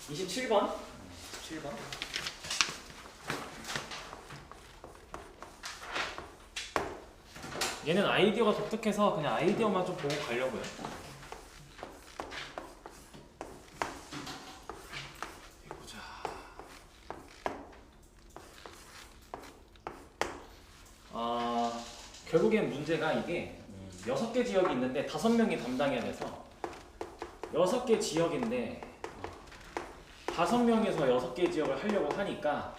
27번. 27번. 얘는 아이디어가 독특해서 그냥 아이디어만 좀 보고 가려고요. 보자. 결국엔 문제가 이게 6개 지역이 있는데 5명이 담당해야 돼서 6개 지역인데 5명에서 6개 지역을 하려고 하니까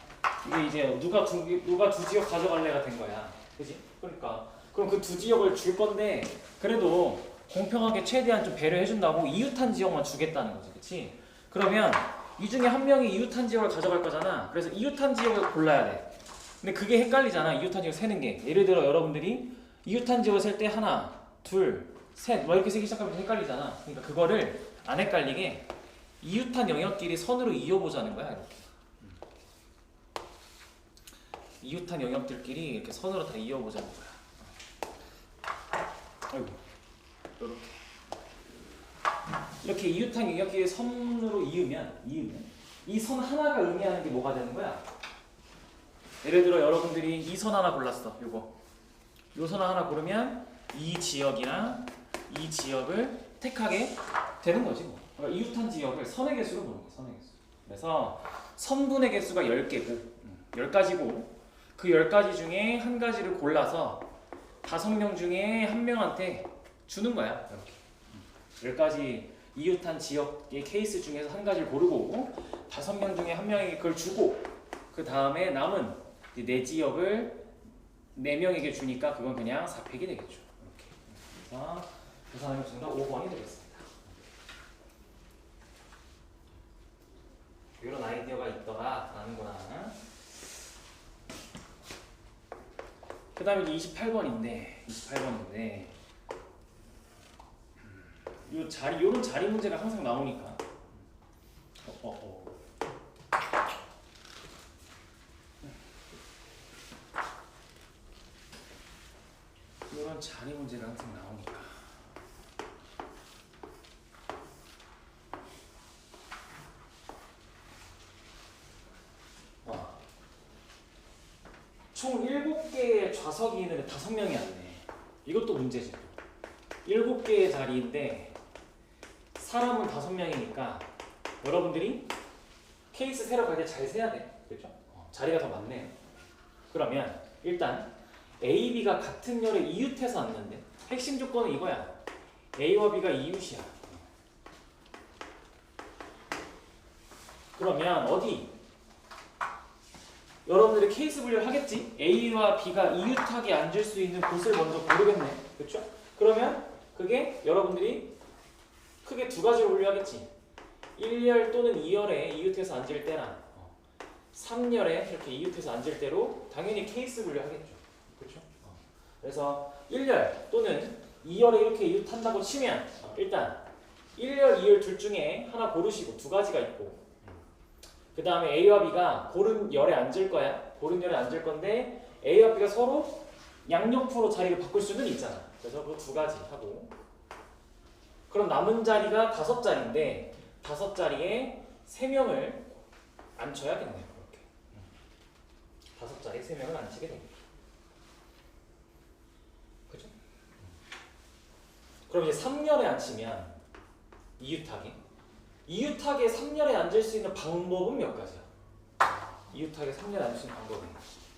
이게 이제 누가 두 지역 가져갈래가 된 거야. 그지? 그러니까 그럼 그 두 지역을 줄 건데 그래도 공평하게 최대한 좀 배려해준다고 이웃한 지역만 주겠다는 거지. 그치? 그러면 이 중에 한 명이 이웃한 지역을 가져갈 거잖아. 그래서 이웃한 지역을 골라야 돼. 근데 그게 헷갈리잖아. 이웃한 지역 세는 게. 예를 들어 여러분들이 이웃한 지역을 셀 때 하나, 둘, 셋 뭐 이렇게 세기 시작하면 헷갈리잖아. 그러니까 그거를 안 헷갈리게 이웃한 영역끼리 선으로 이어보자는 거야. 이렇게. 이웃한 영역들끼리 이렇게 선으로 다 이어보자는 거야. 아이고. 이렇게 이웃한 영역끼리 선으로 이으면 이 선 하나가 의미하는 게 뭐가 되는 거야? 예를 들어 여러분들이 이 선 하나 골랐어. 요 선 하나 고르면 이 지역이랑 이 지역을 택하게 되는 거지 뭐. 그러니까 이웃한 지역을 선의 개수로 보는 거야. 선의 개수. 그래서 선분의 개수가 10개고 10가지고 그 10가지 중에 한 가지를 골라서 5명 중에 한 명한테 주는 거야. 이렇게 10가지 이웃한 지역의 케이스 중에서 한 가지를 고르고 5명 중에 한 명에게 그걸 주고 그 다음에 남은 내 지역을 4명에게 주니까 그건 그냥 4팩이 되겠죠. 이렇게. 그래서 계산하면 정답 5번이 되겠습니다. 이런 아이디어가 있더라 라는구나. 그 다음에 28번인데 요런 자리 문제가 항상 나오니까 이런 자리 문제가 항상 나오니까 총 7개의 좌석이 있는데 5명이 안 돼. 이것도 문제지. 7개의 자리인데 사람은 5명이니까 여러분들이 케이스 세러 갈 때 잘 세야 돼. 그렇죠? 자리가 더 많네요. 그러면 일단 A, B가 같은 열에 이웃해서 앉는데 핵심 조건은 이거야. A와 B가 이웃이야. 그러면 어디? 여러분들이 케이스 분류를 하겠지? A와 B가 이웃하게 앉을 수 있는 곳을 먼저 고르겠네. 그렇죠? 그러면 그게 여러분들이 크게 2가지로 분류하겠지. 1열 또는 2열에 이웃해서 앉을 때랑 3열에 이렇게 이웃해서 앉을 때로 당연히 케이스 분류하겠죠. 그렇죠? 그래서 1열 또는 2열에 이렇게 이웃한다고 치면 일단 1열, 2열 둘 중에 하나 고르시고 2가지가 있고 그 다음에 A와 B가 고른 열에 앉을 거야. 고른 열에 앉을 건데 A와 B가 서로 양옆으로 자리를 바꿀 수는 있잖아. 그래서 그 2가지 하고 그럼 남은 자리가 5자리인데 5자리에 3명을 앉혀야겠네요. 이렇게 5자리에 3명을 앉히게 됩니다. 그죠? 그럼 이제 3열에 앉히면 이웃하게 3열에 앉을 수 있는 방법은 몇 가지야? 이웃하게 3열에 앉을 수 있는 방법은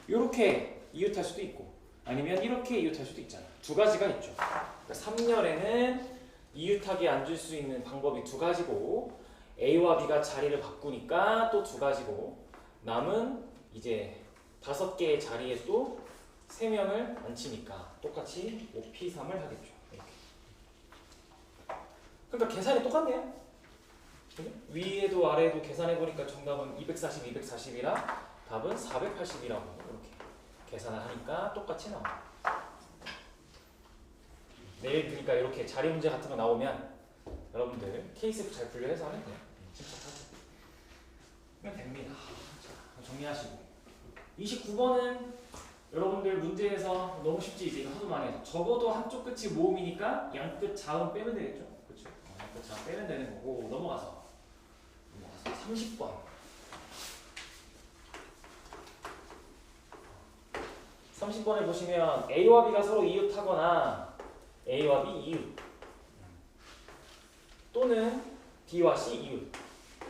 이렇게 이웃할 수도 있고 아니면 이렇게 이웃할 수도 있잖아. 2가지가 있죠. 그러니까 3열에는 이웃하게 앉을 수 있는 방법이 2가지고 A와 B가 자리를 바꾸니까 또 2가지고 남은 이제 5개의 자리에 또 3명을 앉히니까 똑같이 5P3을 하겠죠. 이렇게. 그러니까 계산이 똑같네요. 위에도 아래에도 계산해보니까 정답은 240, 240이라 답은 480이라고 이렇게 계산을 하니까 똑같이 나와요. 내일 그러니까 이렇게 자리 문제 같은 거 나오면 여러분들 케이스 잘 분류해서 하면 돼요. 침착하게. 그러면 됩니다. 자, 정리하시고 29번은 여러분들 문제에서 너무 쉽지. 이제 하도 많이 해서 적어도 한쪽 끝이 모음이니까 양끝 자음 빼면 되겠죠. 그렇죠? 양끝 자음 빼면 되는 거고 넘어가서 30번. 30번에 보시면 A와 B가 서로 이웃하거나 A와 B 이웃 또는 B와 C 이웃.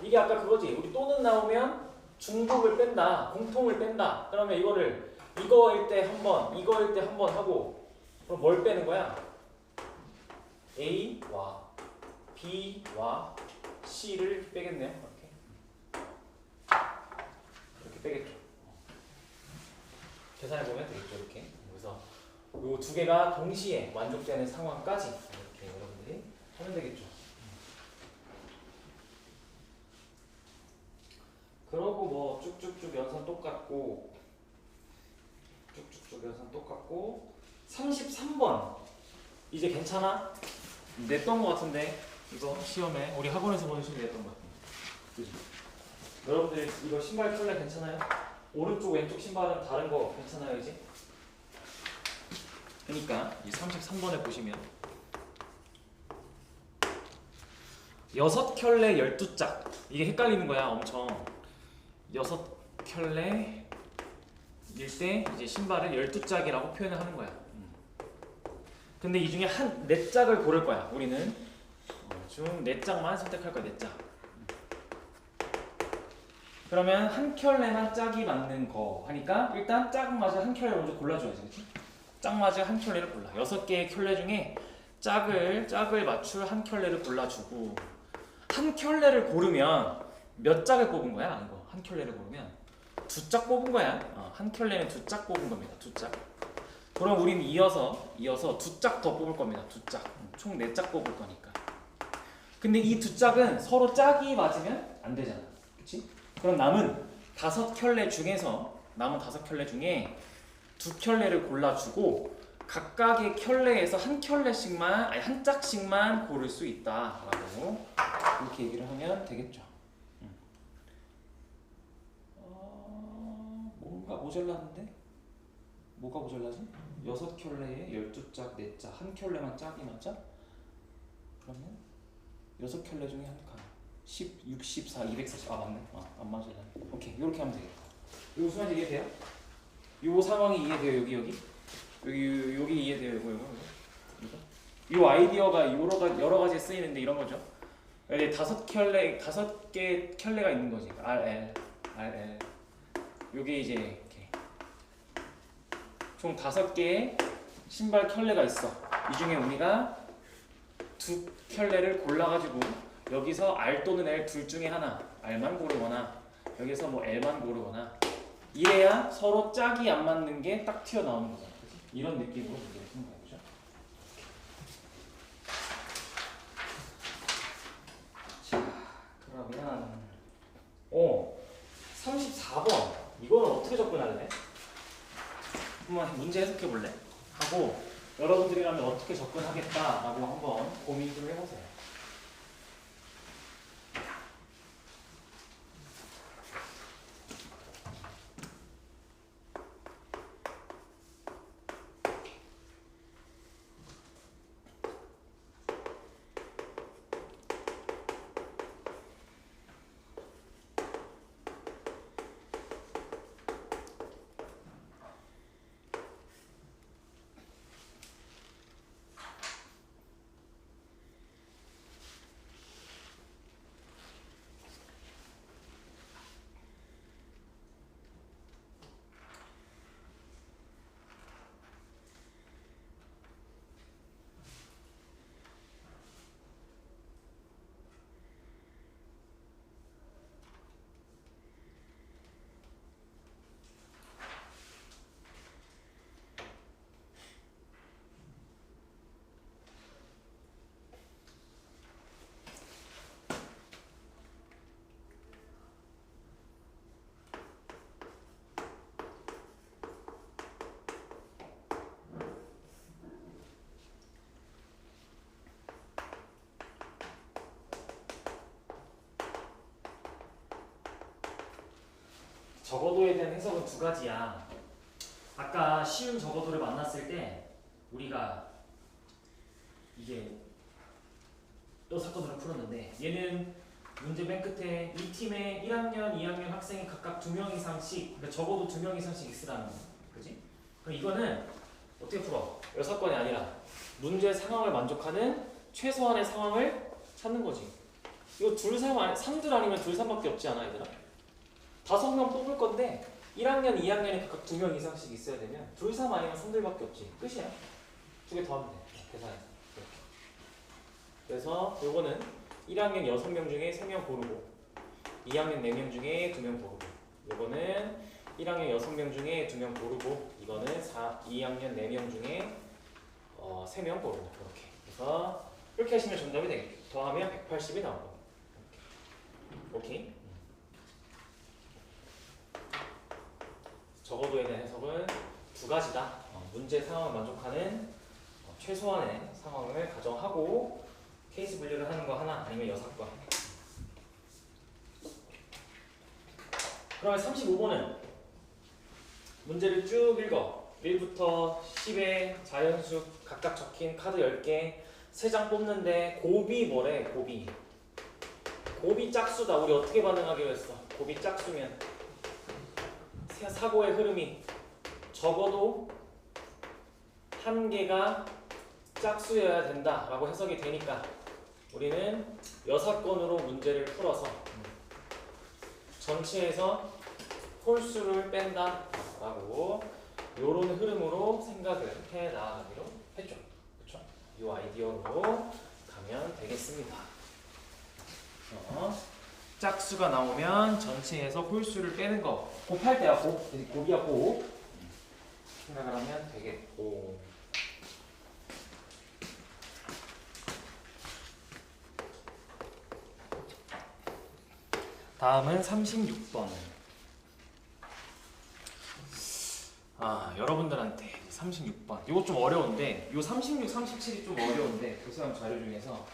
이게 아까 그거지. 우리 또는 나오면 중복을 뺀다, 공통을 뺀다. 그러면 이거를 이거일 때 한 번, 이거일 때 한 번 하고 그럼 뭘 빼는 거야? A와 B와 C를 빼겠네요. 이렇게 빼겠죠. 계산해 보면 되겠죠. 이렇게. 그래서 이 두 개가 동시에 만족되는 상황까지 이렇게 여러분들이 하면 되겠죠. 그러고 뭐 쭉쭉쭉 연산 똑같고 쭉쭉쭉 연산 똑같고 33번 이제 괜찮아? 냈던 것 같은데 이거 시험에 우리 학원에서 보는 시험에 냈던 것 같은데 그죠? 여러분들 이거 신발 컬러 괜찮아요? 오른쪽 왼쪽 신발은 다른 거 괜찮아요 이제? 그러니까 이 33번에 보시면 6켤레 12짝 이게 헷갈리는 거야 엄청. 6켤레일 때 이제 신발을 12짝이라고 표현을 하는 거야. 근데 이 중에 한 4짝을 고를 거야. 우리는 중 4짝만 선택할 거야. 4짝. 그러면 한 켤레만 짝이 맞는 거 하니까 일단 짝맞이 한 켤레 먼저 골라줘야지. 그치? 짝맞이 한 켤레를 골라. 6개의 켤레 중에 짝을 맞출 한 켤레를 골라주고 한 켤레를 고르면 몇 짝을 뽑은 거야? 이거 한 켤레를 고르면 2짝 뽑은 거야. 한 켤레는 2짝 뽑은 겁니다. 2짝. 그럼 우린 이어서 2짝 더 뽑을 겁니다. 2짝. 총 4짝 뽑을 거니까. 근데 이 2짝은 서로 짝이 맞으면 안 되잖아. 그치? 그럼 남은 5켤레 중에서 2켤레를 골라주고 각각의 켤레에서 한 짝씩만 고를 수 있다라고 이렇게 얘기를 하면 되겠죠. 뭔가 모자랐는데? 뭐가 모자라지? 6켤레에 12짝, 4짝, 한 켤레만 짝이 맞자? 그러면 6켤레 중에 한 칸 10, 64, 240 맞네. 안 맞아요. 오케이, 이렇게 하면 되겠다. 이거 무슨 말인지 이해돼요? 요 상황이 이해돼요? 여기 이해돼요? 이거? 이 아이디어가 여러 가지에 쓰이는데 이런 거죠. 여기 5개 켤레가 있는 거지. RL. 요게 이제 이렇게 총 5개의 신발 켤레가 있어. 이 중에 우리가 2켤레를 골라가지고 여기서 R 또는 L 둘 중에 하나 R만 고르거나 여기서 뭐 L만 고르거나 이래야 서로 짝이 안 맞는 게 딱 튀어나오는 거잖아. 그치? 이런 느낌으로 문제를 푸는 거야. 그죠? 자, 그러면 34번 이거는 어떻게 접근할래? 한번 문제 해석해 볼래? 하고 여러분들이라면 어떻게 접근하겠다라고 한번 고민 좀 해보세요. 적어도에 대한 해석은 2가지야. 아까 쉬운 적어도를 만났을 때 우리가 이게 또 사건으로 풀었는데 얘는 문제 맨 끝에 이 팀에 1학년, 2학년 학생이 각각 2명 이상씩, 그러니까 적어도 2명 이상씩 있으라는 거, 그지? 그럼 이거는 어떻게 풀어? 6건이 아니라 문제 상황을 만족하는 최소한의 상황을 찾는 거지. 이거 둘, 3들 아니면 둘, 3밖에 없지 않아, 얘들아? 5명 뽑을 건데 1학년, 2학년이 각각 2명 이상씩 있어야 되면 둘, 3 아니면 3들밖에 없지. 끝이야. 2개 더 하면 돼. 계산해서. 이렇게. 그래서 요거는 1학년 6명 중에 3명 고르고 2학년 4명 중에 2명 고르고 요거는 1학년 6명 중에 2명 고르고 이거는 2학년 4명 중에 3명 고르고 이렇게. 그래서 이렇게 하시면 정답이 되겠죠. 더하면 180이 나오고. 오케이. 적어도에 대한 해석은 두 가지다. 문제 상황을 만족하는 최소한의 상황을 가정하고 케이스 분류를 하는 거 하나 아니면 6건. 그러면 35번은 문제를 쭉 읽어. 1부터 10의 자연수 각각 적힌 카드 10개 3장 뽑는데 곱이 뭐래? 곱이 짝수다. 우리 어떻게 반응하기로 했어? 곱이 짝수면 사고의 흐름이 적어도 한 개가 짝수여야 된다라고 해석이 되니까 우리는 6건으로 문제를 풀어서 전체에서 홀수를 뺀다라고 요런 흐름으로 생각을 해 나가기로 했죠. 그렇죠? 이 아이디어로 가면 되겠습니다. 짝수가 나오면 전체에서 홀수를 빼는 거 곱할 때야 곱이야 곱 생각을 하면 되겠고 다음은 36번. 여러분들한테 36번 이거 좀 어려운데 요 36, 37이 좀 어려운데 교수님 자료 중에서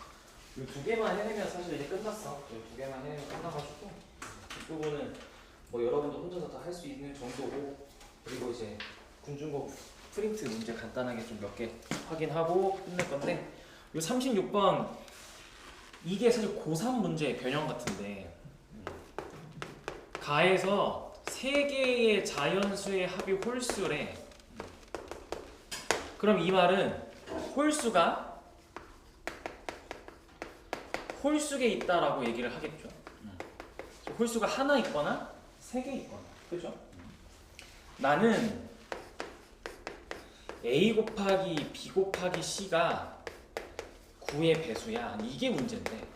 이 두 개만 해내면 사실 이제 끝났어. 이 두 개만 해내면 끝나가지고 이 부분은 뭐 여러분도 혼자서 다 할 수 있는 정도고 그리고 이제 군중고 프린트 문제 간단하게 좀 몇 개 확인하고 끝낼 건데 이 36번 이게 사실 고3 문제의 변형 같은데 가에서 3개의 자연수의 합이 홀수래. 그럼 이 말은 홀수에 있다라고 얘기를 하겠죠. 홀수가 하나 있거나 3개 있거나, 그죠? 나는 A 곱하기 B 곱하기 C가 9의 배수야. 이게 문제인데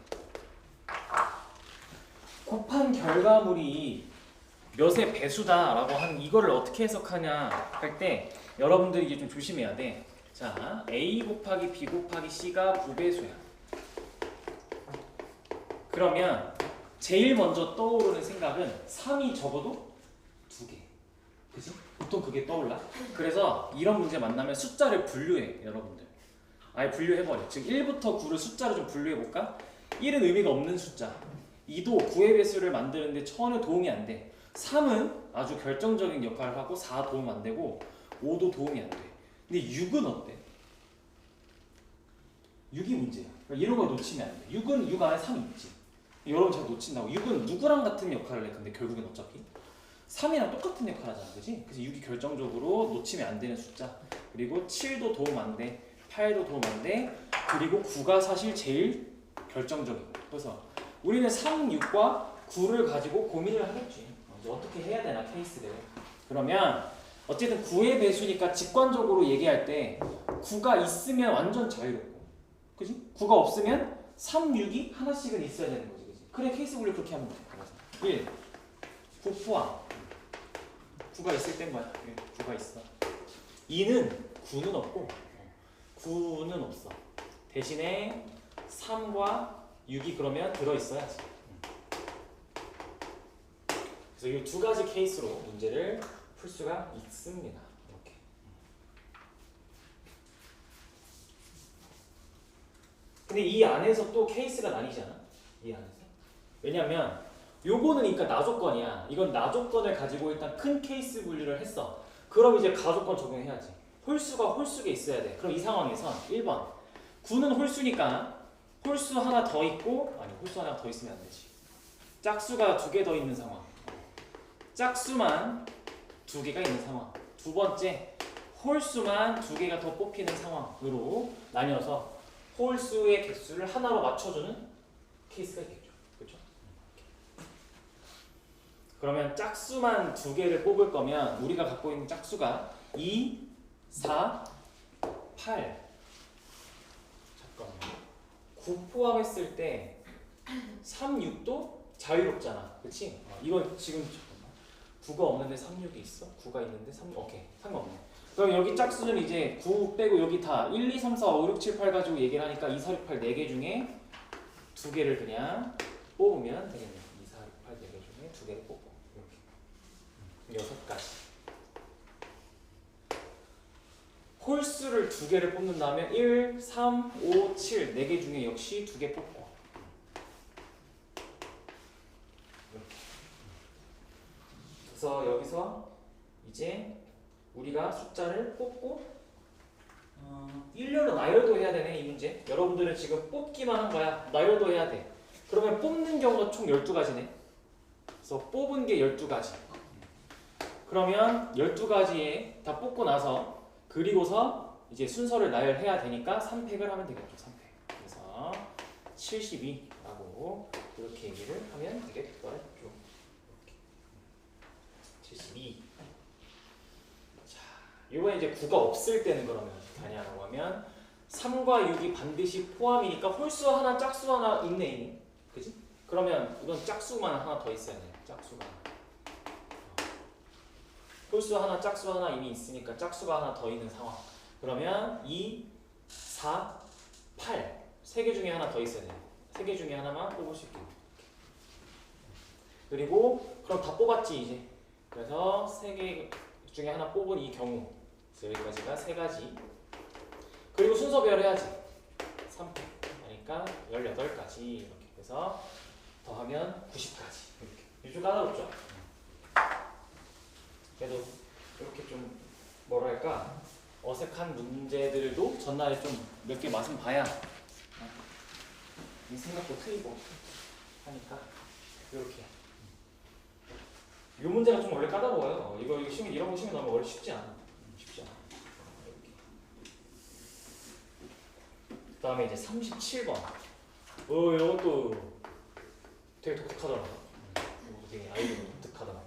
곱한 결과물이 몇의 배수다라고 하는 이거를 어떻게 해석하냐 할 때 여러분들이 이게 좀 조심해야 돼. 자, A 곱하기 B 곱하기 C가 9배수야. 그러면 제일 먼저 떠오르는 생각은 3이 적어도 2개. 그치? 보통 그게 떠올라. 그래서 이런 문제 만나면 숫자를 분류해, 여러분들. 아예 분류해버려. 즉 1부터 9를 숫자로 좀 분류해볼까? 1은 의미가 없는 숫자. 2도 9의 배수를 만드는데 전혀 도움이 안 돼. 3은 아주 결정적인 역할을 하고 4 도움 안 되고 5도 도움이 안 돼. 근데 6은 어때? 6이 문제야. 그러니까 이런 걸 놓치면 안 돼. 6은 6 안에 3이 있지. 여러분 잘 놓친다고. 6은 누구랑 같은 역할을 해. 근데 결국엔 어차피 3이랑 똑같은 역할을 하잖아. 그지? 그래서 6이 결정적으로 놓치면 안 되는 숫자. 그리고 7도 도움 안 돼. 8도 도움 안 돼. 그리고 9가 사실 제일 결정적이고. 그래서 우리는 3, 6과 9를 가지고 고민을 하겠지. 이제 어떻게 해야 되나 케이스를. 그러면 어쨌든 9의 배수니까 직관적으로 얘기할 때 9가 있으면 완전 자유롭고, 그지? 9가 없으면 3, 6이 하나씩은 있어야 되는 거지, 그지? 그래 케이스 분류 그렇게 하면 돼. 그래서 1, 9 포함. 9가 있을 땐 뭐야? 9가 있어. 2는 9는 없고 9는 없어. 대신에 3과 6이 그러면 들어있어야지. 그래서 이 두 가지 케이스로 문제를 풀 수가 있습니다. 이렇게. 근데 이 안에서 또 케이스가 나뉘잖아. 이 안에서. 왜냐면 요거는 그러니까 나조건이야. 이건 나조건을 가지고 일단 큰 케이스 분류를 했어. 그럼 이제 가조건 적용해야지. 홀수가 홀수에 있어야 돼. 그럼 이 상황에선 1번 9는 홀수니까 홀수 하나 더 있고, 아니 홀수 하나 더 있으면 안 되지. 짝수가 두 개 더 있는 상황. 짝수만 두 개가 있는 상황. 두 번째, 홀수만 두 개가 더 뽑히는 상황으로 나뉘어서 홀수의 개수를 하나로 맞춰주는 케이스가 있겠죠. 그렇죠? 그러면 짝수만 두 개를 뽑을 거면 우리가 갖고 있는 짝수가 2, 4, 8. 잠깐만요. 9 포함했을 때 3, 6도 자유롭잖아. 그치? 이건 지금 잠깐만. 9가 없는데 3, 6이 있어? 9가 있는데 3, 6. 오케이. 상관없네. 그럼 여기 짝수는 이제 9 빼고 여기 다 1, 2, 3, 4, 5, 6, 7, 8 가지고 얘기를 하니까 2, 4, 6, 8 4개 중에 두 개를 그냥 뽑으면 되겠네. 2, 4, 6, 8 4개 중에 두 개를 뽑고 이렇게 6가지. 홀수를 두 개를 뽑는다면 1, 3, 5, 7 4개 중에 역시 두 개 뽑고 이렇게. 그래서 여기서 이제 우리가 숫자를 뽑고 일렬로 나열도 해야 되네. 이 문제 여러분들은 지금 뽑기만 한 거야. 나열도 해야 돼. 그러면 뽑는 경우가 총 12가지네 그래서 뽑은 게 12가지. 그러면 12가지에 다 뽑고 나서 그리고서 이제 순서를 나열해야 되니까 3팩을 하면 되겠죠. 3팩. 그래서 72라고 이렇게 얘기를 하면 되겠더라죠. 72. 자, 이번에 이제 9가 없을 때는 그러면 어떻게 하냐고 하면 3과 6이 반드시 포함이니까 홀수 하나, 짝수 하나 있네 이미. 그지? 그러면 이건 짝수만 하나 더 있어야 돼. 짝수가 하나. 홀수 하나, 짝수 하나 이미 있으니까 짝수가 하나 더 있는 상황. 그러면 2, 4, 8 세 개 중에 하나 더 있어야 돼요. 세 개 중에 하나만 뽑을 수 있게. 그리고 그럼 다 뽑았지 이제. 그래서 세 개 중에 하나 뽑은 이 경우 여기까지가 세 가지. 그리고 순서별 해야지. 3팩 그러니까 18가지 이렇게 해서 더하면 90가지. 이렇게. 좀 까다롭죠? 그래도 이렇게 좀 뭐랄까 어색한 문제들도 전날에 좀 몇 개 맛은 봐야 이 생각도 트이고 하니까 이렇게. 이 문제가 좀 원래 까다로워요. 이거 시험 이런 거 시험 나오면 원래 쉽지 않아. 쉽지 않아. 이렇게. 그다음에 이제 37번. 이것도 되게 독특하더라고. 이것도 되게 아이들은 독특하더라고.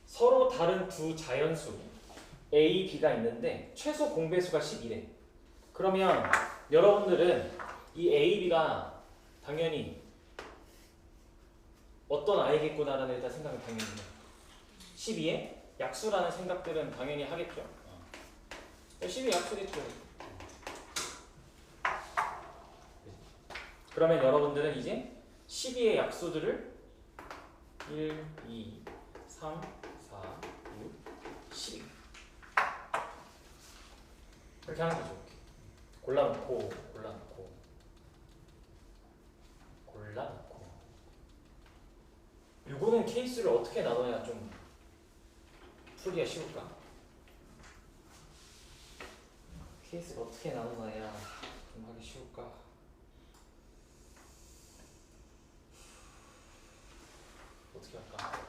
서로 다른 두 자연수 A, B가 있는데 최소 공배수가 12래. 그러면 여러분들은 이 A, B가 당연히 어떤 아이겠구나라는 일단 생각을 당연히 해요. 12의 약수라는 생각들은 당연히 하겠죠. 12 약수겠죠. 그러면 여러분들은 이제 12의 약수들을 1, 2, 3, 4, 6, 12 이렇게 하는 거죠. 골라놓고 요거는 케이스를 어떻게 나눠야 좀 풀기가 쉬울까? 케이스를 어떻게 나눠야 좀 하기 쉬울까? 어떻게 할까?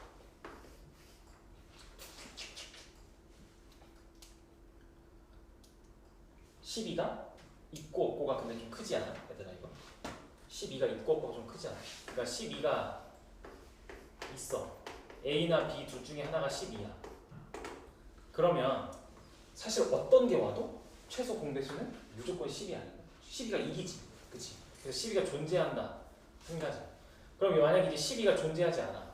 (12가) 있고 없고가 근데 좀 크지 않아? 얘들아 이거 12가 있고 없고가 좀 크지 않아? 그러니까 12가 있어. A나 B 둘 중에 하나가 12야. 그러면 사실 어떤 게 와도 최소 공배수는 무조건 10이 아니고 12가 이기지. 그치? 그래서 12가 존재한다. 한 가지. 그럼 만약에 이제 12가 존재하지 않아.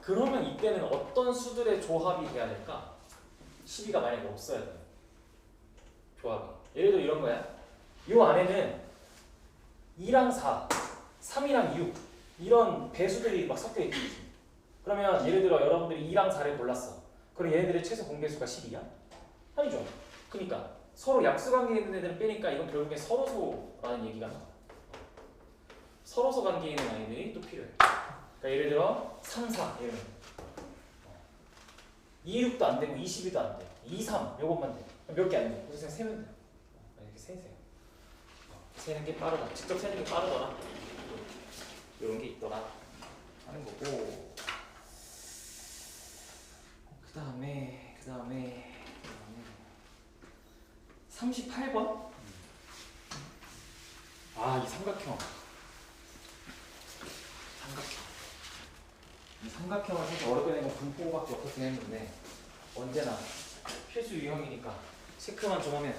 그러면 이때는 어떤 수들의 조합이 돼야 될까? 12가 만약에 없어야 돼. 조합이. 예를 들어 이런 거야. 이 안에는 2랑 4, 3이랑 6 이런 배수들이 막 섞여 있지. 그러면 예를 들어 여러분들이 2랑 4를 골랐어. 그럼 얘네들의 최소 공배수가 10이야? 아니죠. 그러니까 서로 약수관계에 있는 애들은 빼니까 이건 결국에 서로서라는 얘기가 나와. 서로서 관계에 있는 아이들이 또 필요해. 그러니까 예를 들어 3, 4 이런 2, 6도 안 되고 22도 안 돼. 2, 3 요것만 돼. 몇 개 안 돼. 그래서 그냥 세면 돼. 이렇게 세세요. 세는 게 빠르다. 직접 세는 게 빠르더라. 이런 게 있더라 하는 거고. 그 다음에 38번. 이 삼각형. 이 삼각형을 사실 어렵게 된 건 분포밖에 없었긴 했는데 언제나 필수 유형이니까 체크만 좀 하면.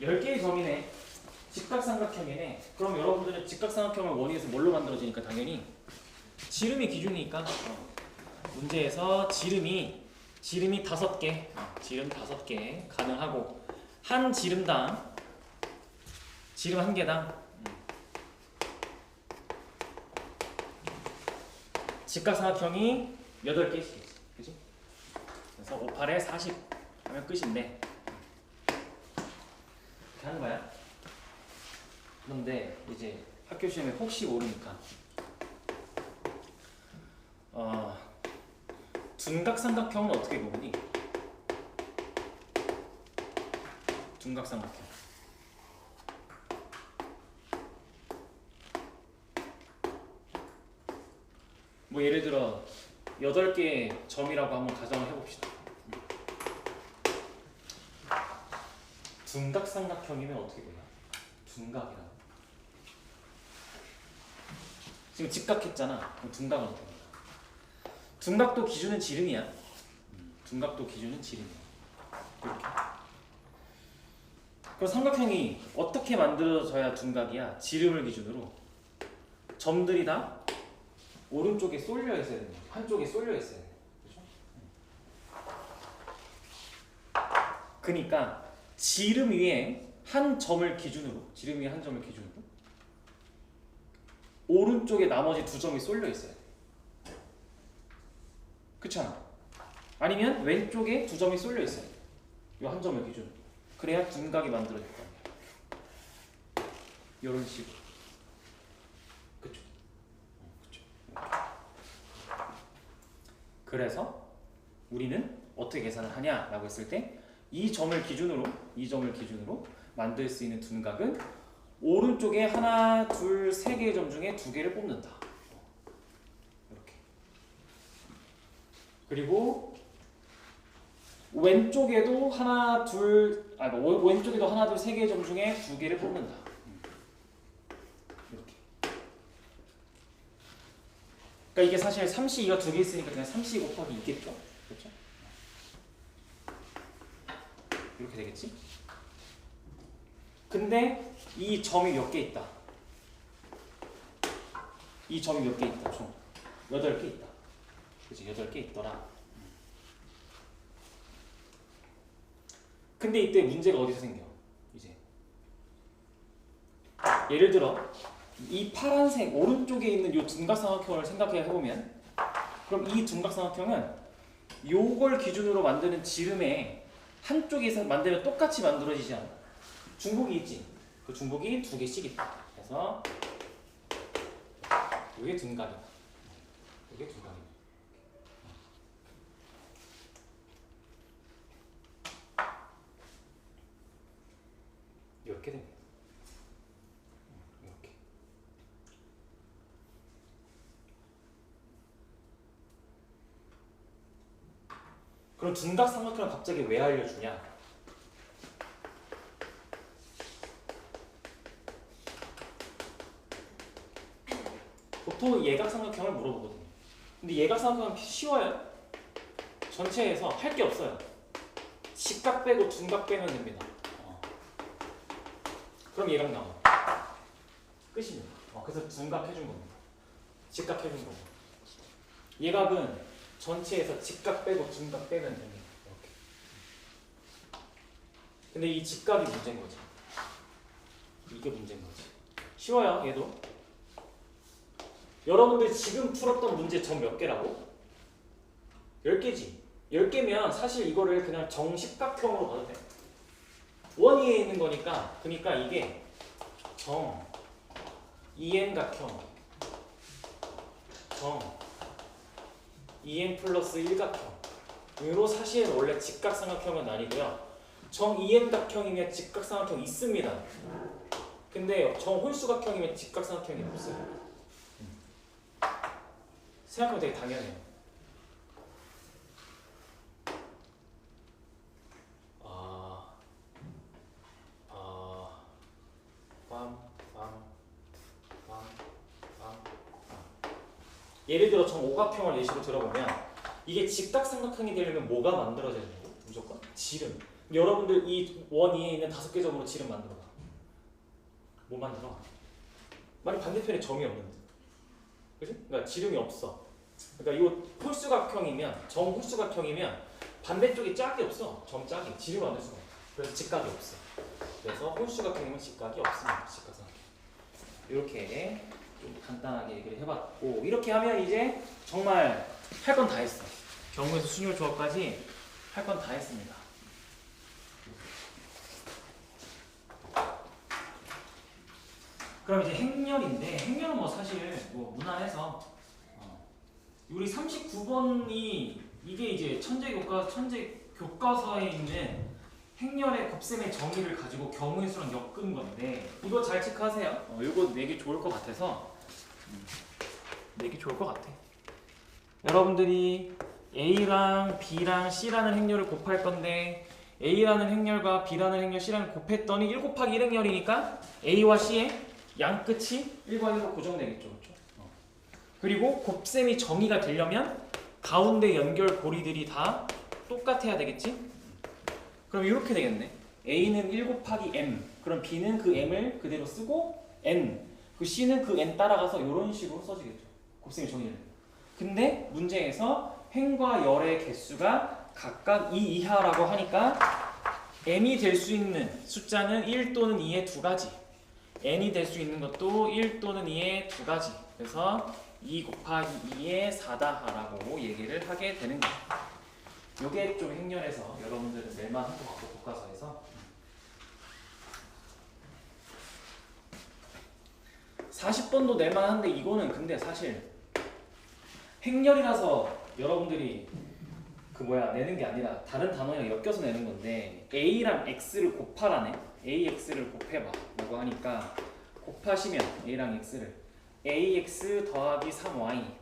열 개의 점이네. 직각삼각형이네. 그럼 여러분들은 직각삼각형을 원위에서 뭘로 만들어지니까 당연히 지름이 기준이니까 문제에서 지름이 5개, 지름 5개 가능하고 한 지름당 지름 한 개당 직각삼각형이 8개씩, 그지? 그래서 5, 8에 40 하면 끝인데 이렇게 하는 거야. 그런데 이제 학교 시험에 혹시 모르니까 둔각삼각형은 어떻게 구분이? 둔각삼각형. 뭐 예를 들어 8개의 점이라고 한번 가정을 해봅시다. 둔각삼각형이면 어떻게 보냐? 둔각이라고. 지금 직각했잖아. 그럼 둔각은 어떻게 보냐? 둔각도 기준은 지름이야. 둔각도 기준은 지름이야. 이렇게. 그럼 삼각형이 어떻게 만들어져야 둔각이야? 지름을 기준으로 점들이 다 오른쪽에 쏠려 있어야 되는 거지. 한쪽에 쏠려 있어야 돼. 그렇죠? 그러니까 지름 위에 한 점을 기준으로 오른쪽에 나머지 2점이 쏠려 있어야 돼. 그렇잖아. 아니면 왼쪽에 2점이 쏠려 있어야 돼. 이 한 점을 기준으로. 그래야 둔각이 만들어질 거 아니야. 이런 식으로. 그쵸? 그쵸. 그래서 우리는 어떻게 계산을 하냐라고 했을 때 이 점을 기준으로 만들 수 있는 둔각은 오른쪽에 하나, 둘, 세 개의 점 중에 2개를 뽑는다. 이렇게. 그리고 왼쪽에도 하나, 둘, 세 개의 점 중에 2개를 뽑는다. 이렇게. 그러니까 이게 사실 3C2가 2개 있으니까 그냥 3C 곱하기 2겠죠? 그렇죠? 이렇게 되겠지? 근데 이 점이 몇 개 있다. 이 점이 몇 개 있다. 총 8개 있다. 그치? 8개 있더라. 근데 이때 문제가 어디서 생겨? 이제 예를 들어 이 파란색 오른쪽에 있는 이 둔각삼각형을 생각해 보면 그럼 이 둔각삼각형은 요걸 기준으로 만드는 지름의 한쪽에서 만들면 똑같이 만들어지지 않아? 중복이 있지? 그 중복이 2개씩 있다. 그래서 이게 둔각이다. 이게 둔각이다. 이렇게 됩니다. 이렇게. 그럼 둔각삼각형을 갑자기 왜 알려주냐? 보통 예각삼각형을 물어보거든요. 근데 예각삼각형은 쉬워요. 전체에서 할 게 없어요. 직각 빼고 둔각 빼면 됩니다. 그럼 예각 나와. 끝입니다. 그래서 둔각 해준 겁니다. 직각 해준 거고. 예각은 전체에서 직각 빼고 둔각 빼면 됩니다. 이렇게. 근데 이 직각이 문제인 거지. 이게 문제인 거지. 쉬워요, 얘도. 여러분들 지금 풀었던 문제 점 몇 개라고? 10개지. 10개면 사실 이거를 그냥 정십각형으로 봐도 돼. 원위에 있는 거니까. 그러니까 이게 정 2n각형, 정 2n 플러스 1각형으로 사실은 원래 직각삼각형은 아니고요. 정 2n각형이면 직각삼각형 있습니다. 근데 정 홀수각형이면 직각삼각형이 없어요. 생각하면 되게 당연해요. 예를 들어 정 오각형을 예시로 들어보면 이게 직각삼각형이 되려면 뭐가 만들어져야 되고 무조건 지름. 여러분들 이 원 위에 있는 5개 점으로 지름 만들어봐. 뭐 만들어? 만약 반대편에 점이 없는데, 그지? 그러니까 지름이 없어. 그러니까 이 홀수각형이면 정 홀수각형이면 반대쪽에 짝이 없어. 점 짝이 지름 만들 수가 없어. 그래서 직각이 없어. 그래서 홀수각형이면 직각이 없습니다. 직각삼각형. 이렇게 좀 간단하게 얘기를 해봤고, 이렇게 하면 이제 정말 할 건 다 했어. 경우에서 순열 조합까지 할 건 다 했습니다. 그럼 이제 행렬인데, 행렬은 뭐 사실 뭐 무난해서 우리 39번이 이게 이제 천재 교과서에 있는 행렬의 곱셈의 정의를 가지고 경우의 수랑 엮은 건데, 이거 잘 체크하세요. 이거 내기 좋을 것 같아서 내기 좋을 것 같아. 여러분들이 A랑 B랑 C라는 행렬을 곱할 건데, A라는 행렬과 B라는 행렬, C라는 곱했더니 1 곱하기 1 행렬이니까 A와 C의 양 끝이 1과 1로 고정되겠죠. 그렇죠? 그리고 곱셈이 정의가 되려면 가운데 연결 고리들이 다 똑같아야 되겠지? 그럼 이렇게 되겠네. A는 1 곱하기 M, 그럼 B는 그 M을 그대로 쓰고 N, 그 C는 그 N 따라가서 이런 식으로 써지겠죠. 곱셈이 정의되는. 근데 문제에서 행과 열의 개수가 각각 2 이하라고 하니까 M이 될 수 있는 숫자는 1 또는 2의 두 가지, N이 될 수 있는 것도 1 또는 2의 두 가지. 그래서 2 곱하기 2의 4다라고 얘기를 하게 되는 거예요. 요게 좀 행렬에서 여러분들은 낼만 한 것 같고, 교과서에서 40번도 낼만한데, 이거는 근데 사실 행렬이라서 여러분들이 내는 게 아니라 다른 단어랑 엮여서 내는 건데, A랑 X를 곱하라네. AX를 곱해봐 라고 하니까, 곱하시면 A랑 X를 AX 더하기 3Y,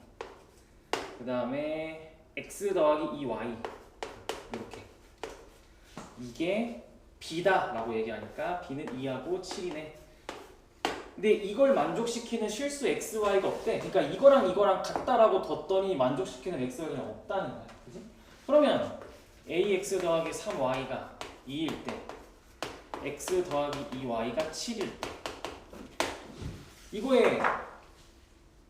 그 다음에 X 더하기 2Y, 이렇게. 이게 B다 라고 얘기하니까 B는 2하고 7이네. 근데 이걸 만족시키는 실수 XY가 없대. 그러니까 이거랑 같다라고 뒀더니 만족시키는 XY가 그냥 없다는 거야. 그지? 그러면 AX 더하기 3Y가 2일 때, X 더하기 2Y가 7일 때, 이거에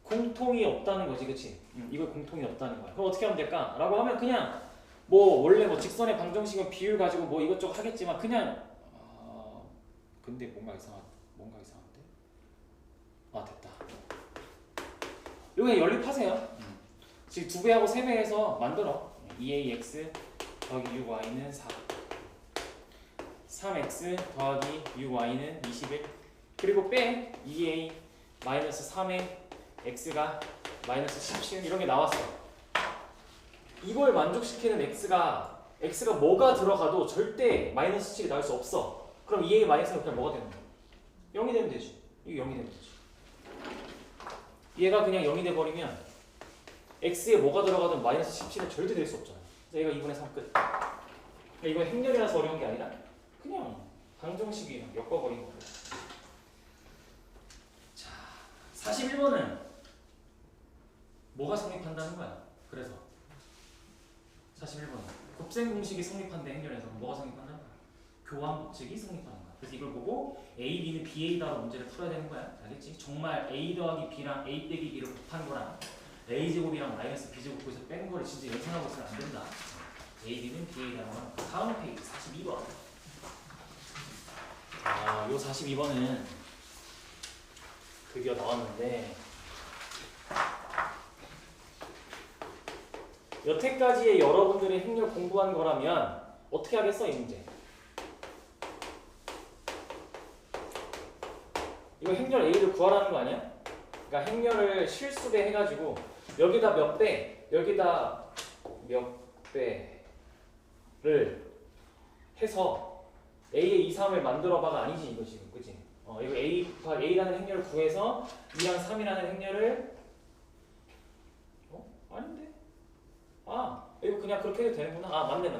공통이 없다는 거지. 그치? 이거에 공통이 없다는 거야. 그럼 어떻게 하면 될까? 라고 하면 그냥 원래 직선의 방정식은 비율 가지고 이것저것 하겠지만, 그냥 근데 뭔가 이상한데? 됐다. 이거 연립하세요. 지금 2배하고 3배해서 만들어. 2ax 더하기 6y는 4, 3x 더하기 6y는 21, 그리고 빼 2a 마이너스 3에 x가 마이너스 17, 이런 게 나왔어. 이걸 만족시키는 x가 뭐가 들어가도 절대 마이너스 7이 나올 수 없어. 그럼 2a 마이너스는 그냥 뭐가 되는 거야? 0이 되면 되지. 이게 0이 되면 되지. 얘가 그냥 0이 돼버리면 x에 뭐가 들어가든 마이너스 17은 절대 될 수 없잖아. 그래서 얘가 2분의 3 끝. 그러니까 이건 행렬이라서 어려운 게 아니라 그냥 방정식이 엮어버린 거고. 자, 41번은 뭐가 성립한다는 거야? 그래서 41번은 곱셈 공식이 성립한데, 행렬에서 뭐가 성립한다는 거야? 교환 법칙이 성립하는 거야. 그래서 이걸 보고 A, B는 BA다로 문제를 풀어야 되는 거야. 알겠지? 정말 A 더하기 B랑 A 빼기 B를 곱한 거랑 A제곱이랑 마이너스 B제곱 거기서 뺀 거를 진짜 연산하고 있으면 안 된다. A, B는 BA다라고 하는 거. 다음 페이지 42번. 요 42번은 드디어 나왔는데, 여태까지의 여러분들의 행렬 공부한 거라면 어떻게 하겠어 이 문제? 이거 행렬 A를 구하라는 거 아니야? 그러니까 행렬을 실수배 해가지고 여기다 몇 배, 여기다 몇 배를 해서 A의 2, 3을 만들어봐가 아니지 이거 지금, 그치? 이거 A라는 행렬을 구해서 2랑 3이라는 행렬을 아닌데? 이거 그냥 그렇게 해도 되는구나. 맞네.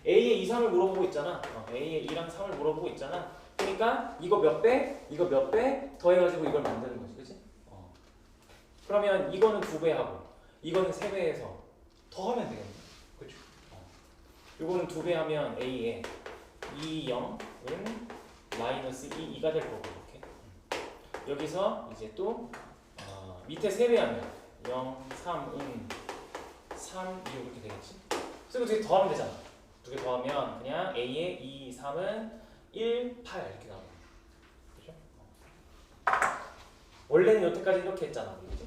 A의 2, 3을 물어보고 있잖아. A의 2랑 3을 물어보고 있잖아. 그러니까 이거 몇 배, 이거 몇 배 더해가지고 이걸 만드는 거지, 그치? 그러면 이거는 2배 하고 이거는 3배 해서 더 하면 되겠네. 그쵸? 이거는 2배 하면 A에 2, 0은 마이너스 2, 2가 될 거고 이렇게. 여기서 이제 또 밑에 3배 하면 0, 3은 3, 2 이렇게 되겠지? 그래서 이거 2개 더하면 되잖아. 2개 더하면 그냥 A의 2, 3은 1, 8 이렇게 나오는 거죠. 원래는 여태까지 이렇게 했잖아. 그치?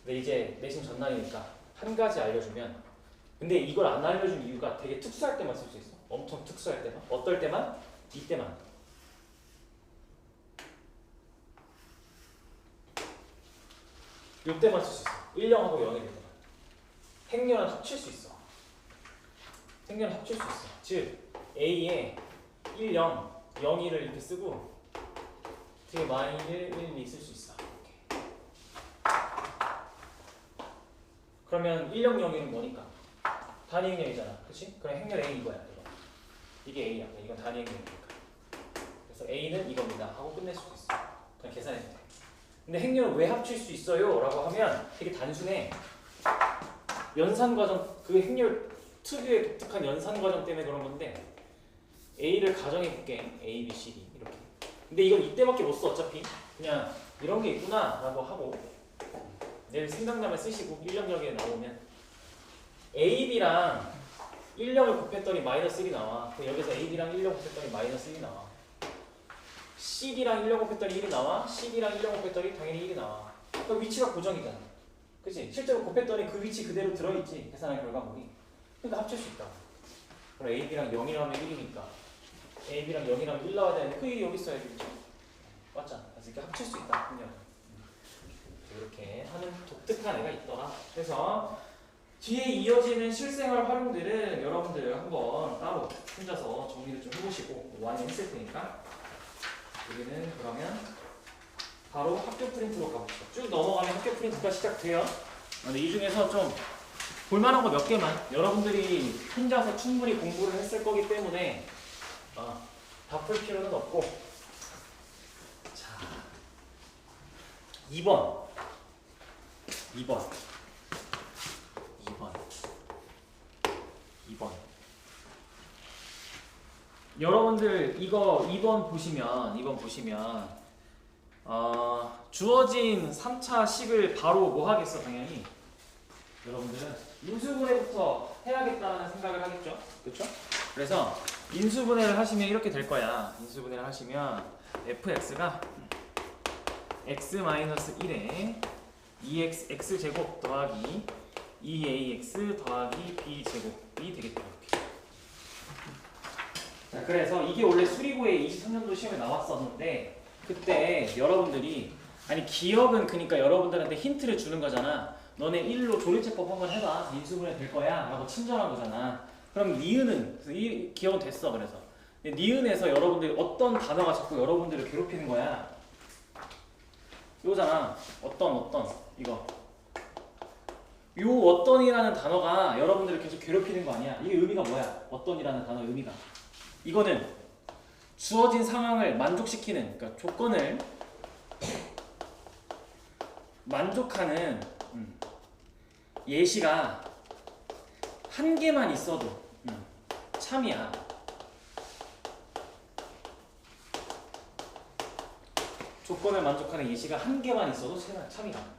근데 이제 내신 전날이니까 한 가지 알려주면, 근데 이걸 안 알려준 이유가 되게 특수할 때만 쓸 수 있어. 엄청 특수할 때만. 어떨 때만? 이때만. 이때만 쓸 수 있어. 1, 0하고 0이 될 때만. 행렬은 합칠 수 있어. 행렬은 합칠 수 있어. 즉 A에 1, 0, 0, 1을 이렇게 쓰고 뒤에 마이너스 1, 1이 있을 수 있어. 이렇게. 그러면 1, 0, 0, 1은 뭐니까? 단위 행렬이잖아. 그치? 그럼 행렬 A 이거야. 이게 A야. 이건 단위 행렬이니까. 그래서 A는 이겁니다 하고 끝낼 수 있어. 그냥 계산해도 돼. 근데 행렬을 왜 합칠 수 있어요? 라고 하면 되게 단순해. 연산과정, 그 행렬 특유의 독특한 연산과정 때문에 그런 건데, A를 가정해볼게. A, B, C, D 이렇게. 근데 이건 이때밖에 못 써 어차피. 그냥 이런 게 있구나 라고 하고 내일 생각나면 쓰시고 1년역에 나오면 A, B랑 1령을 곱했더니 마이너스 1이 나와. 여기서 A, B랑 1령 곱했더니 마이너스 1이 나와. C, D랑 1령 곱했더니 1이 나와. C, D랑 1령 곱했더니 당연히 1이 나와. 그러니까 위치가 고정이잖아. 그치? 실제로 곱했더니 그 위치 그대로 들어있지. 계산한 결과물이. 그러니까 합칠 수 있다. 그럼 A, B랑 0이라면 1이니까 A, B랑 0이라면 1 나와야 되는데 그 1이 여기 있어야 되겠죠? 맞잖아. 그래서 이렇게 합칠 수 있다. 이렇게 하는 독특한 애가 있더라. 그래서 뒤에 이어지는 실생활 활용들은 여러분들 한번 따로 혼자서 정리를 좀 해보시고 많이 했을 테니까 우리는 그러면 바로 학교 프린트로 가봅시다. 쭉 넘어가면 학교 프린트가 시작돼요. 근데 이 중에서 좀 볼만한 거 몇 개만, 여러분들이 혼자서 충분히 공부를 했을 거기 때문에 다 풀 필요는 없고. 자, 2번 여러분들 이거 2번 보시면 주어진 3차 식을 바로 뭐 하겠어? 당연히 여러분들은 인수분해부터 해야겠다는 생각을 하겠죠? 그렇죠? 그래서 인수분해를 하시면 이렇게 될 거야. 인수분해를 하시면 fx가 x-1에 2x x제곱 더하기 2ax 더하기 b제곱이 되겠다. 이렇게. 자, 그래서 이게 원래 수리고에 23년도 시험에 나왔었는데 그때 여러분들이 기억은 그러니까 여러분들한테 힌트를 주는 거잖아. 너네 1로 조리체법 한번 해봐. 인수분해 될 거야 라고 친절한 거잖아. 그럼 니은은 기억은 됐어. 그래서 니은에서 여러분들이 어떤 단어가 자꾸 여러분들을 괴롭히는 거야. 이거잖아. 어떤 이거 요 어떤이라는 단어가 여러분들을 계속 괴롭히는 거 아니야. 이게 의미가 뭐야? 어떤이라는 단어의 의미가, 이거는 주어진 상황을 만족시키는, 그러니까 조건을 만족하는 예시가 한 개만 있어도 참이야. 조건을 만족하는 예시가 한 개만 있어도 참이야.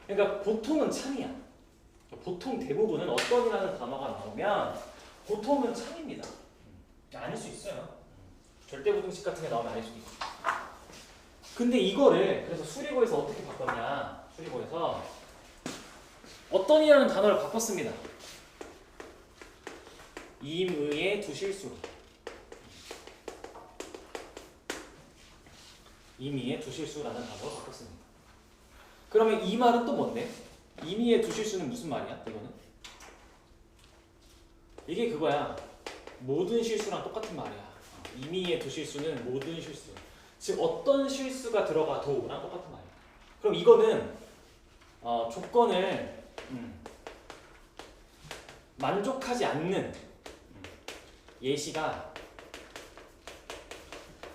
그러니까 보통은 참이야. 보통 대부분은 어떤이라는 단어가 나오면 보통은 참입니다. 아닐 수 있어요. 절대부등식 같은 게 나오면 아닐 수도 있고. 근데 이거를 그래서 수리고에서 어떻게 바꿨냐. 수리고에서 어떤 이라는 단어를 바꿨습니다. 임의의 두 실수로. 임의의 두 실수라는 단어를 바꿨습니다. 그러면 이 말은 또 뭔데? 임의의 두 실수는 무슨 말이야? 이거는? 이게 그거야. 모든 실수랑 똑같은 말이야. 임의의 두 실수는 모든 실수. 즉 어떤 실수가 들어가도랑 똑같은 말이야. 그럼 이거는 조건을 만족하지 않는 예시가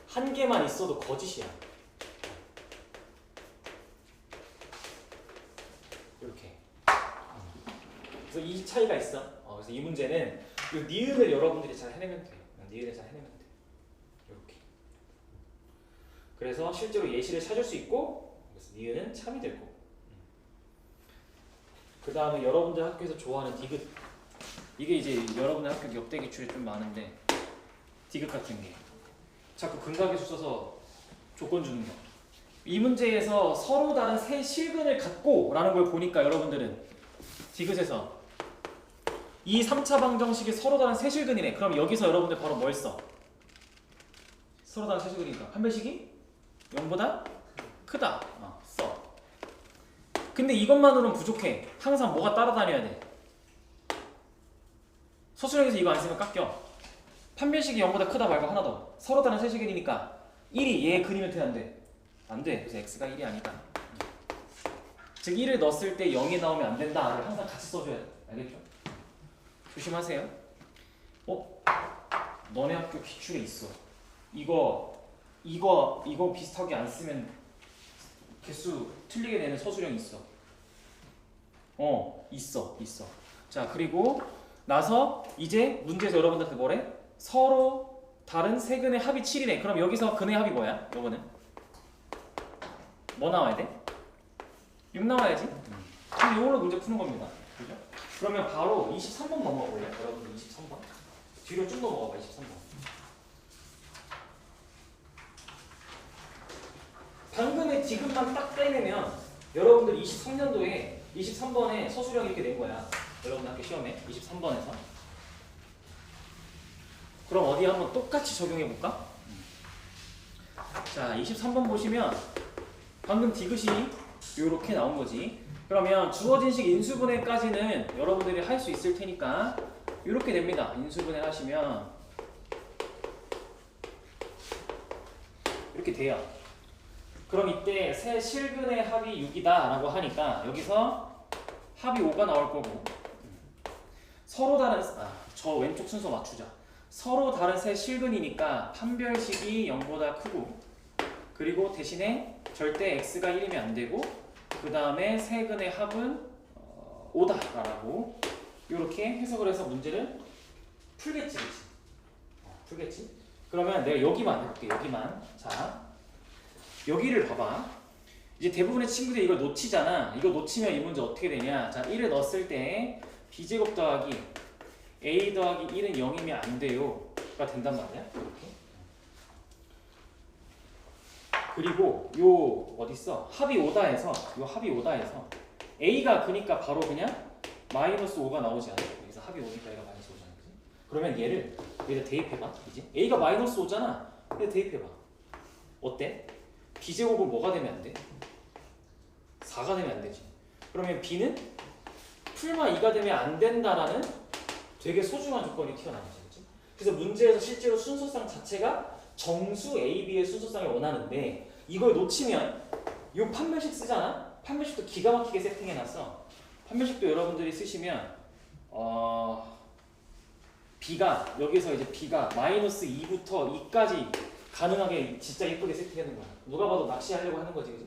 한 개만 있어도 거짓이야. 이렇게. 그래서 이 차이가 있어. 그래서 이 문제는 이 니은을 여러분들이 잘 해내면 돼. 니은을 잘 해내면 돼. 이렇게. 그래서 실제로 예시를 찾을 수 있고, 그래서 니은은 참이 될 거고. 그 다음에 여러분들 학교에서 좋아하는 디귿. 이게 이제 여러분의 학교 역대 기출이 좀 많은데 디귿 같은 게 자꾸 근각에서 써서 조건 주는 거. 이 문제에서 서로 다른 세 실근을 갖고 라는 걸 보니까 여러분들은 디귿에서 이 3차 방정식이 서로 다른 세 실근이네. 그럼 여기서 여러분들 바로 뭘 써? 서로 다른 세 실근이니까 판별식이 0보다 크다. 써. 근데 이것만으로는 부족해. 항상 뭐가 따라다녀야 돼. 서술형에서 이거 안 쓰면 깎여. 판별식이 0보다 크다 말고 하나 더. 서로 다른 세 실근이니까 1이 얘 근이면 돼, 안 돼? 안 돼. 그래서 x가 1이 아니다. 즉 1을 넣었을 때 0이 나오면 안 된다를 항상 같이 써줘야 돼. 알겠죠? 조심하세요. 너네 학교 기출에 있어. 이거 비슷하게 안 쓰면 개수 틀리게 되는 서술형이 있어. 있어. 자, 그리고 나서 이제 문제에서 여러분들한테 뭐래? 서로 다른 세 근의 합이 7이네. 그럼 여기서 근의 합이 뭐야? 요거는 뭐 나와야 돼? 6 나와야지. 그럼 이걸로 문제 푸는 겁니다. 그죠? 그러면 바로 23번 넘어가 볼래요? 여러분들 23번. 뒤로 쭉 넘어가 봐. 23번. 방금의 디귿만 딱 빼내면 여러분들 23년도에 23번에 서술형이 이렇게 된 거야. 여러분들 학교 시험에 23번에서. 그럼 어디 한번 똑같이 적용해 볼까? 자, 23번 보시면 방금 디귿이 이렇게 나온 거지. 그러면 주어진 식 인수분해까지는 여러분들이 할 수 있을 테니까 이렇게 됩니다. 인수분해 하시면 이렇게 돼요. 그럼 이때 세 실근의 합이 6이다 라고 하니까 여기서 합이 5가 나올 거고, 서로 다른 저 왼쪽 순서 맞추자. 서로 다른 세 실근이니까 판별식이 0보다 크고, 그리고 대신에 절대 x가 1이면 안 되고, 그 다음에 세 근의 합은 5다 라고 이렇게 해석을 해서 문제를 풀겠지. 풀겠지? 그러면 내가 여기만 해볼게. 여기만. 자, 여기를 봐봐. 이제 대부분의 친구들이 이걸 놓치잖아. 이거 놓치면 이 문제 어떻게 되냐. 자, 1을 넣었을 때 b제곱 더하기 a 더하기 1은 0이면 안 돼요 가 된단 말이야. 이렇게. 그리고 요 어딨어? 합이 5다 해서 요 합이 5다 해서 a가 그니까 바로 그냥 마이너스 5가 나오지 않아. 여기서 합이 5니까 얘가 마이너스 5잖아. 그치? 그러면 얘를 여기다 대입해봐. 그치? a가 마이너스 5잖아. 여기다 대입해봐. 어때? b제곱은 뭐가 되면 안 돼? 4가 되면 안 되지. 그러면 b는 풀마 2가 되면 안 된다라는 되게 소중한 조건이 튀어나오지. 그치? 그래서 문제에서 실제로 순서상 자체가 정수 A, B의 순서상을 원하는데 이걸 놓치면 이 판별식 쓰잖아? 판별식도 기가 막히게 세팅해놨어. 판별식도 여러분들이 쓰시면 B가 여기서 이제 B가 마이너스 2부터 2까지 가능하게 진짜 예쁘게 세팅하는 거야. 누가 봐도 낚시하려고 하는 거지, 그지?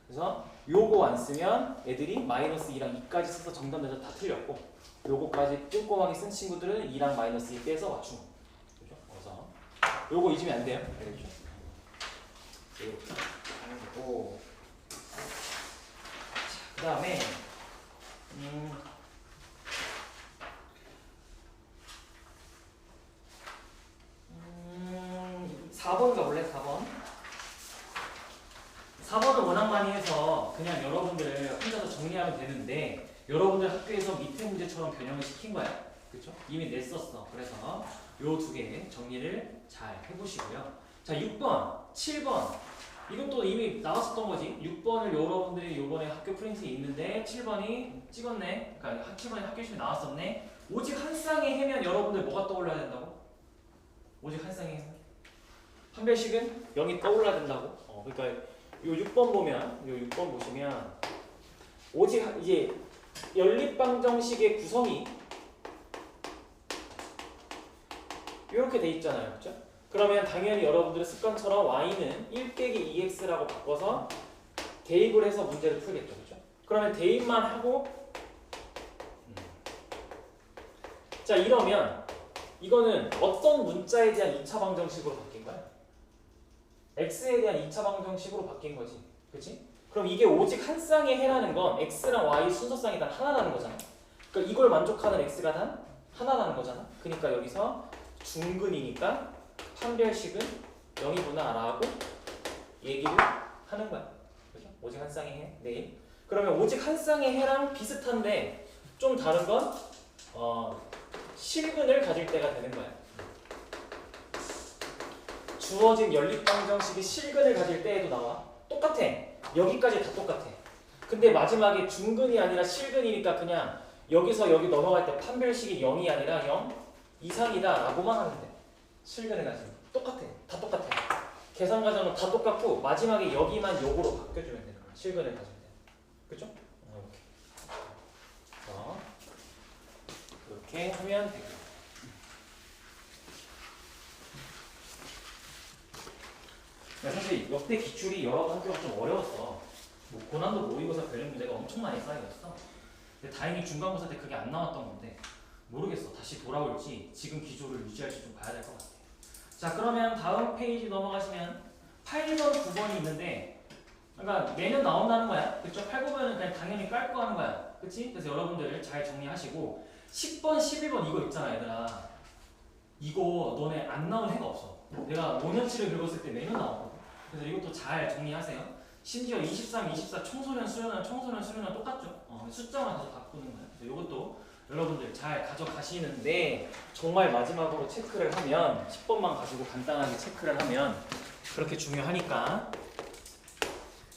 그래서 요거 안 쓰면 애들이 마이너스 2랑 2까지 써서 정답 내서 다 틀렸고, 요거까지 꼼꼼하게 쓴 친구들은 2랑 마이너스 2 빼서 맞춘 거. 그죠? 그래서 요거 잊으면 안 돼요. 알겠죠? 이렇게 하는 거고. 그 다음에 4번 가볼래? 4번. 4번은 워낙 많이 해서 그냥 여러분들 혼자서 정리 정리하면 되는데 여러분들 학교에서 밑에 문제처럼 변형을 시킨 거야. 그렇죠? 이미 냈었어. 그래서 요 두 개 정리를 잘 해보시고요. 자, 6번, 7번 이것도 이미 나왔었던 거지. 6번을 여러분들이 요번에 학교 프린트에 있는데 7번이 찍었네. 그러니까 7번이 학교 시험에 나왔었네. 오직 한 쌍의 해면 여러분들 뭐가 떠올라야 된다고? 오직 한 쌍의 해면? 판별식은 0이 떠올라야 된다고. 그러니까 요 6번 보면, 요 6번 보시면 오직 이제 연립방정식의 구성이 이렇게 돼 있잖아요. 그렇죠? 그러면 당연히 여러분들의 습관처럼 y는 1-2x라고 바꿔서 대입을 해서 문제를 풀겠죠. 그렇죠? 그러면 대입만 하고 자, 이러면 이거는 어떤 문자에 대한 2차 방정식으로 바뀐 거야? x에 대한 2차 방정식으로 바뀐 거지. 그렇지? 그럼 이게 오직 한 쌍의 해라는 건 x랑 y 순서쌍이 단 하나라는 거잖아. 그러니까 이걸 만족하는 x가 단 하나라는 거잖아. 그러니까 여기서 중근이니까 판별식은 0이구나라고 얘기를 하는 거야. 그죠? 오직 한 쌍의 해. 네. 그러면 오직 한 쌍의 해랑 비슷한데 좀 다른 건 실근을 가질 때가 되는 거야. 주어진 연립방정식이 실근을 가질 때에도 나와. 똑같아. 여기까지 다 똑같아. 근데 마지막에 중근이 아니라 실근이니까 그냥 여기서 여기 넘어갈 때 판별식이 0이 아니라 0 이상이다 라고만 하면 돼. 실근을 가지면 똑같아. 다 똑같아. 계산 과정은 다 똑같고 마지막에 여기만 요거로 바뀌어주면 되는 거야. 실근을 가질 때. 그죠? 이렇게 하면 되고. 사실 역대 기출이 여러 학교가 좀 어려웠어. 뭐 고난도 모의고사 별력 문제가 엄청 많이 쌓여있어. 근데 다행히 중간고사 때 그게 안 나왔던 건데 모르겠어. 다시 돌아올지 지금 기조를 유지할지 좀 봐야 될 것 같아. 자, 그러면 다음 페이지 넘어가시면 8번, 9번이 있는데 그러니까 매년 나온다는 거야. 그렇죠? 8, 9번은 그냥 당연히 깔고 하는 거야. 그치? 그래서 여러분들 잘 정리하시고 10번, 11번 이거 있잖아 얘들아. 이거 너네 안 나온 해가 없어. 내가 5년치를 긁었을 때 매년 나왔거든. 그래서 이것도 잘 정리하세요. 심지어 23, 24 청소년, 수련원 똑같죠? 숫자만 더 바꾸는 거야. 그래서 이것도 여러분들 잘 가져가시는데 정말 마지막으로 체크를 하면 10번만 가지고 간단하게 체크를 하면 그렇게 중요하니까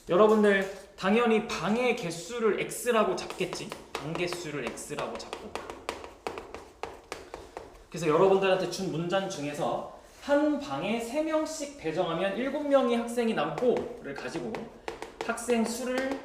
여러분들 당연히 방의 개수를 x라고 잡겠지. 방 개수를 x라고 잡고 그래서 여러분들한테 준 문장 중에서 한 방에 3명씩 배정하면 7명의 학생이 남고를 가지고 학생 수를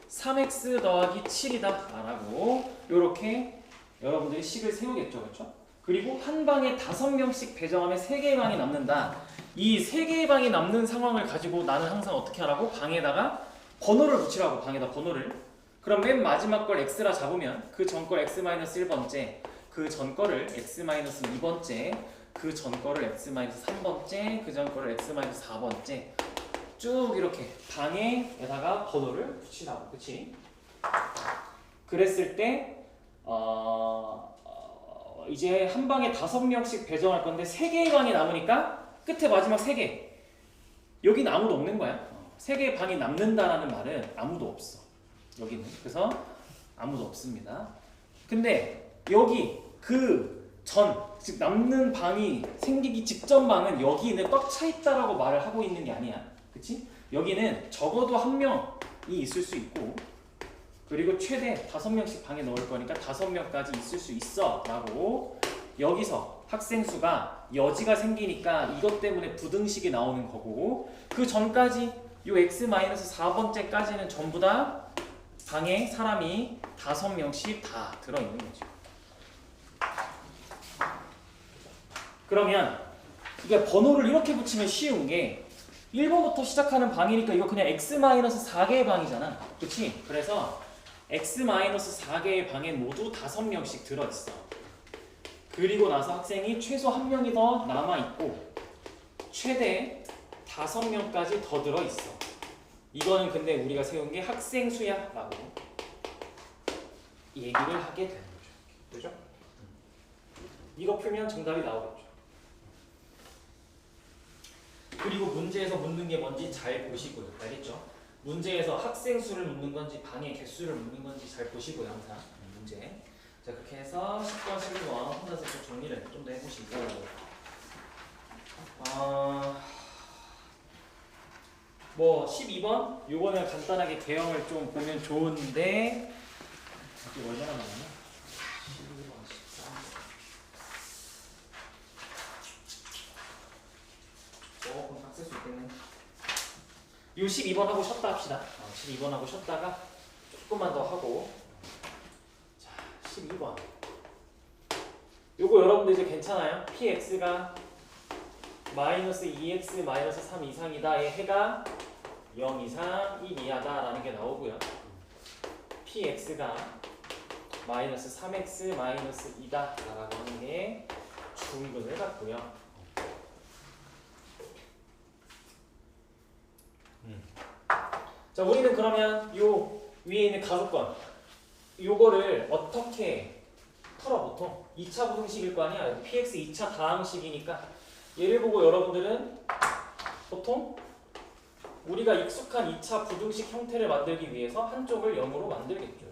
3x 더하기 7이다 라고 이렇게 여러분들이 식을 세우겠죠. 그렇죠? 그리고 한 방에 5명씩 배정하면 3개의 방이 남는다. 이 3개의 방이 남는 상황을 가지고 나는 항상 어떻게 하라고? 방에다가 번호를 붙이라고. 방에다 번호를. 그럼 맨 마지막 걸 x라 잡으면 그 전 걸 x-1번째, 그 전 거를 x-2번째, 그 전 거를 x-3번째, 그 전 거를 x-4번째 쭉 이렇게 방에다가 번호를 붙이라고. 그치? 그랬을 때 이제 한 방에 5명씩 배정할 건데 3개의 방이 남으니까 끝에 마지막 3개 여기는 아무도 없는 거야. 3개의 방이 남는다라는 말은 아무도 없어. 여기는. 그래서 아무도 없습니다. 근데 여기 즉 남는 방이 생기기 직전 방은 여기는 꽉 차 있다라고 말을 하고 있는 게 아니야. 그치? 여기는 적어도 1명이 있을 수 있고 그리고 최대 5명씩 방에 넣을 거니까 5명까지 있을 수 있어 라고 여기서 학생 수가 여지가 생기니까 이것 때문에 부등식이 나오는 거고 그 전까지 요 x-4번째까지는 전부 다 방에 사람이 5명씩 다 들어있는 거죠. 그러면 이게 번호를 이렇게 붙이면 쉬운 게 1번부터 시작하는 방이니까 이거 그냥 x-4개의 방이잖아. 그치? 그래서 x-4개의 방에 모두 5명씩 들어있어. 그리고 나서 학생이 최소 1명이 더 남아있고 최대 5명까지 더 들어있어. 이거는 근데 우리가 세운 게 학생 수야 라고 얘기를 하게 되는 거죠. 그죠? 이거 풀면 정답이 나오겠죠. 그리고 문제에서 묻는 게 뭔지 잘 보시고요. 알겠죠? 문제에서 학생 수를 묻는 건지 방의 개수를 묻는 건지 잘 보시고요 항상 문제. 자 그렇게 해서 10번, 11번 혼자서 좀 정리를 좀 더 해보시고 뭐 12번 요거는 간단하게 개형을 좀 보면 좋은데 이게 얼마나 남았나? 12번, 13번 조금 빡셀 수 있겠네. 요 12번 하고 쉬었다 합시다. 12번 하고 쉬었다가 조금만 더 하고 자 12번 요거 여러분들 이제 괜찮아요? px가 마이너스 2x 마이너스 3 이상이다. 얘 해가 0 이상 1 이하다 라는 게 나오고요. px가 마이너스 3x 마이너스 2다 라고 하는 게 중근을 갖고요. 자 우리는 그러면 요 위에 있는 가속권 요거를 어떻게 풀어 보통 2차 부등식일 거 아니야. px 2차 다항식이니까 얘를 보고 여러분들은 보통 우리가 익숙한 2차 부등식 형태를 만들기 위해서 한쪽을 0으로 만들겠죠.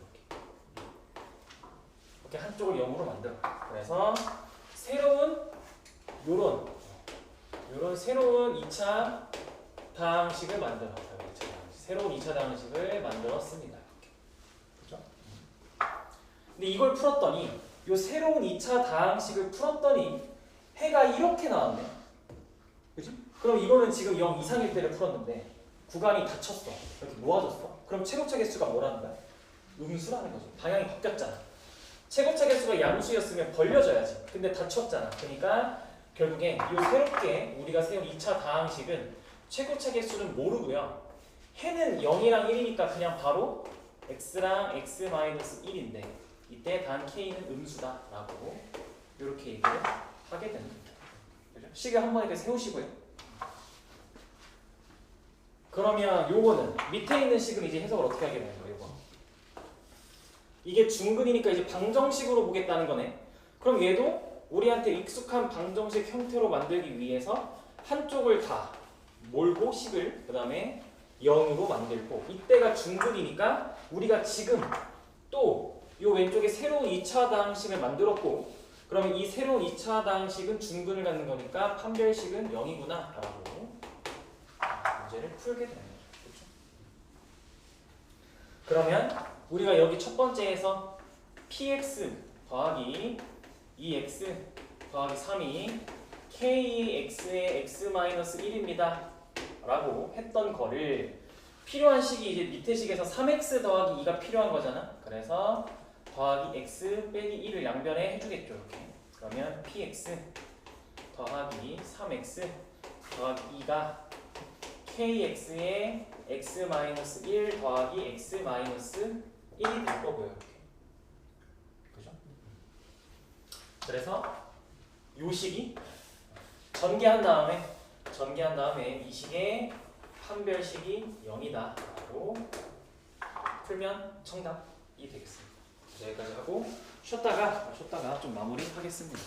이렇게 한쪽을 0으로 만들어. 그래서 새로운 요런 새로운 2차 다항식을 만들어. 새로운 2차 다항식을 만들었습니다. 그렇죠? 근데 이걸 풀었더니 요 새로운 2차 다항식을 풀었더니 해가 이렇게 나왔네. 그지? 그럼 이거는 지금 0 이상일 때를 풀었는데 구간이 닫혔어. 이렇게 모아졌어. 그럼 최고차 개수가 뭐라는 거야? 음수라는 거죠. 방향이 바뀌었잖아. 최고차 개수가 양수였으면 벌려져야지. 근데 닫혔잖아. 그러니까 결국엔 이 새롭게 우리가 세운 2차 다항식은 최고차 개수는 모르고요. 해는 0이랑 1이니까 그냥 바로 x랑 x-1인데 이때 단 k는 음수다라고 이렇게 얘기를 하게 됩니다. 그죠? 식을 한 번에 이렇게 세우시고요. 그러면 요거는 밑에 있는 식은 이제 해석을 어떻게 하게 되는 거예요? 요거. 이게 중근이니까 이제 방정식으로 보겠다는 거네. 그럼 얘도 우리한테 익숙한 방정식 형태로 만들기 위해서 한쪽을 다 몰고 식을 그 다음에 0으로 만들고 이때가 중근이니까 우리가 지금 또 이 왼쪽에 새로운 2차 다항식을 만들었고 그러면 이 새로운 2차 다항식은 중근을 갖는 거니까 판별식은 0이구나 라고 문제를 풀게 되는 거죠. 그렇죠? 그러면 우리가 여기 첫 번째에서 px 더하기 2x 더하기 3이 kx의 x-1입니다 라고 했던 거를 필요한 식이 이제 밑에 식에서 3x 더하기 2가 필요한 거잖아. 그래서 더하기 x 빼기 1을 양변에 해주겠죠. 이렇게. 그러면 px 더하기 3x 더하기 2가 kx의 x-1 더하기 x-1이 될 거고요. 이렇게. 그죠? 그래서 요 식이 전개한 다음에 이 식의 판별식이 0이다 라고 풀면 정답이 되겠습니다. 여기까지 하고 쉬었다가 좀 마무리 하겠습니다.